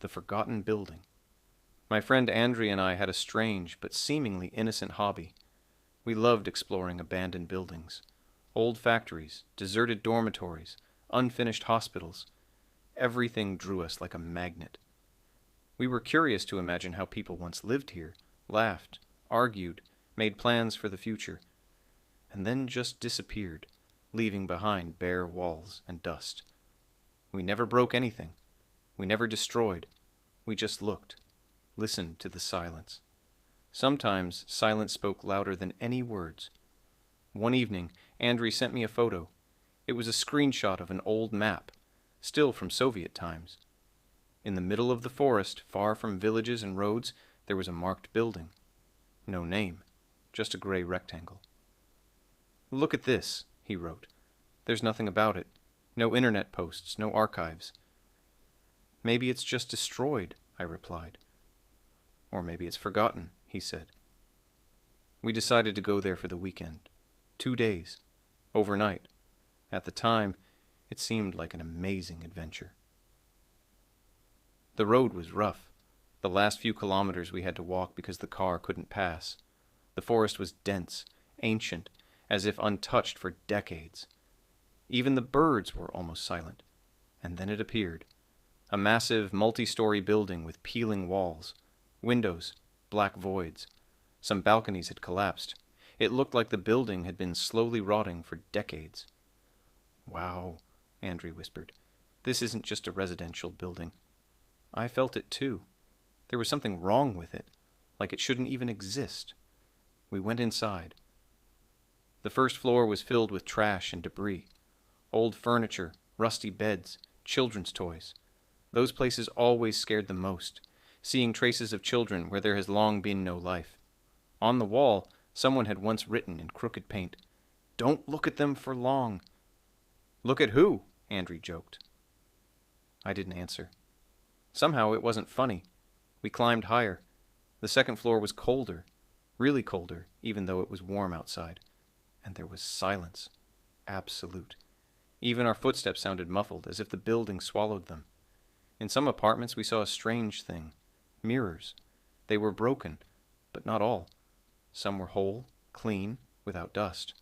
The forgotten building. My friend Andrea and I had a strange but seemingly innocent hobby. We loved exploring abandoned buildings. Old factories, deserted dormitories, unfinished hospitals. Everything drew us like a magnet. We were curious to imagine how people once lived here, laughed, argued, made plans for the future, and then just disappeared, leaving behind bare walls and dust. We never broke anything. We never destroyed. We just looked, listened to the silence. Sometimes silence spoke louder than any words. One evening, Andrea sent me a photo. It was a screenshot of an old map, still from Soviet times. In the middle of the forest, far from villages and roads, there was a marked building. No name, just a gray rectangle. "Look at this," he wrote. "There's nothing about it. No internet posts, no archives." "Maybe it's just destroyed," I replied. "Or maybe it's forgotten," he said. We decided to go there for the weekend. 2 days. Overnight. At the time, it seemed like an amazing adventure. The road was rough. The last few kilometers we had to walk because the car couldn't pass. The forest was dense, ancient, as if untouched for decades. Even the birds were almost silent. And then it appeared. A massive, multi-story building with peeling walls. Windows, black voids. Some balconies had collapsed. It looked like the building had been slowly rotting for decades. "Wow," Andrea whispered. "This isn't just a residential building." I felt it too. There was something wrong with it, like it shouldn't even exist. We went inside. The first floor was filled with trash and debris. Old furniture, rusty beds, children's toys. Those places always scared the most, seeing traces of children where there has long been no life. On the wall, someone had once written in crooked paint, "Don't look at them for long." "Look at who?" Andrea joked. I didn't answer. Somehow it wasn't funny. We climbed higher. The second floor was colder, really colder, even though it was warm outside. And there was silence. Absolute. Even our footsteps sounded muffled, as if the building swallowed them. In some apartments we saw a strange thing. Mirrors. They were broken, but not all. Some were whole, clean, without dust,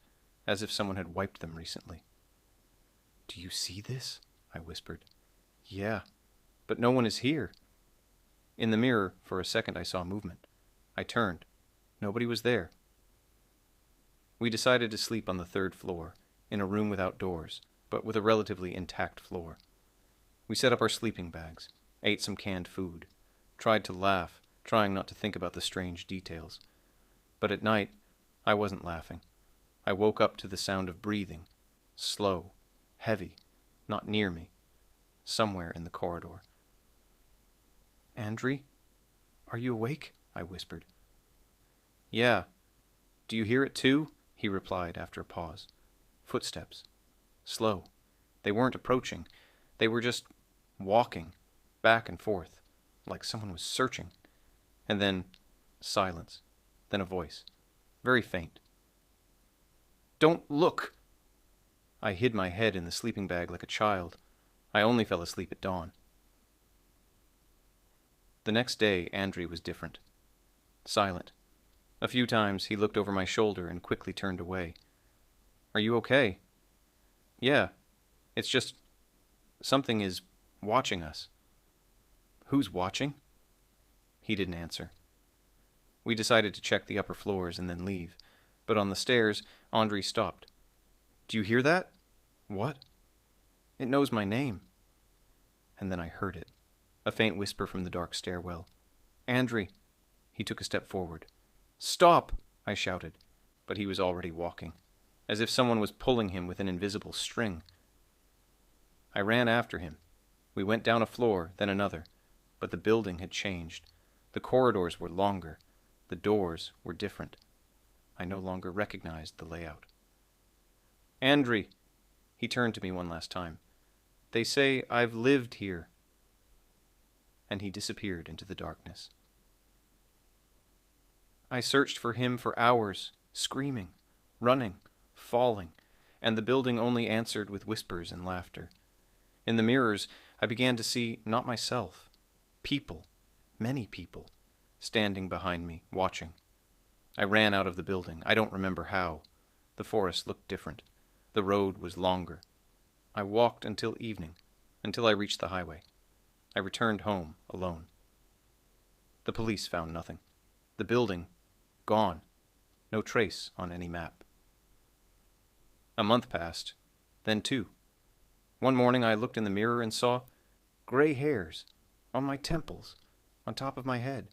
as if someone had wiped them recently. "Do you see this?" I whispered. "Yeah, but no one is here." In the mirror, for a second I saw movement. I turned. Nobody was there. We decided to sleep on the third floor, in a room without doors, but with a relatively intact floor. We set up our sleeping bags, ate some canned food, tried to laugh, trying not to think about the strange details. But at night, I wasn't laughing. I woke up to the sound of breathing, slow, heavy, not near me, somewhere in the corridor. "Andrea, are you awake?" I whispered. "Yeah. Do you hear it too?" he replied after a pause. Footsteps. Slow. They weren't approaching. They were just walking, back and forth, like someone was searching. And then silence. Then a voice. Very faint. "Don't look!" I hid my head in the sleeping bag like a child. I only fell asleep at dawn. The next day, Andrea was different. Silent. A few times he looked over my shoulder and quickly turned away. "Are you okay?" "Yeah. It's just something is watching us." "Who's watching?" He didn't answer. We decided to check the upper floors and then leave, but on the stairs, Andrea stopped. "Do you hear that?" "What?" "It knows my name." And then I heard it, a faint whisper from the dark stairwell. "Andrea." He took a step forward. "Stop!" I shouted, but he was already walking, as if someone was pulling him with an invisible string. I ran after him. We went down a floor, then another, but the building had changed. The corridors were longer. The doors were different. I no longer recognized the layout. "Andrea," he turned to me one last time. "They say I've lived here." And he disappeared into the darkness. I searched for him for hours, screaming, running, falling, and the building only answered with whispers and laughter. In the mirrors, I began to see not myself, People, many people, standing behind me, watching. I ran out of the building. I don't remember how. The forest looked different. The road was longer. I walked until evening, until I reached the highway. I returned home alone. The police found nothing. The building, gone. No trace on any map. A month passed, then 2. One morning I looked in the mirror and saw gray hairs on my temples, on top of my head.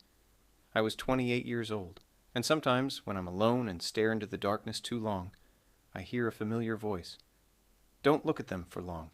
I was 28 years old, and sometimes when I'm alone and stare into the darkness too long, I hear a familiar voice. Don't look at them for long.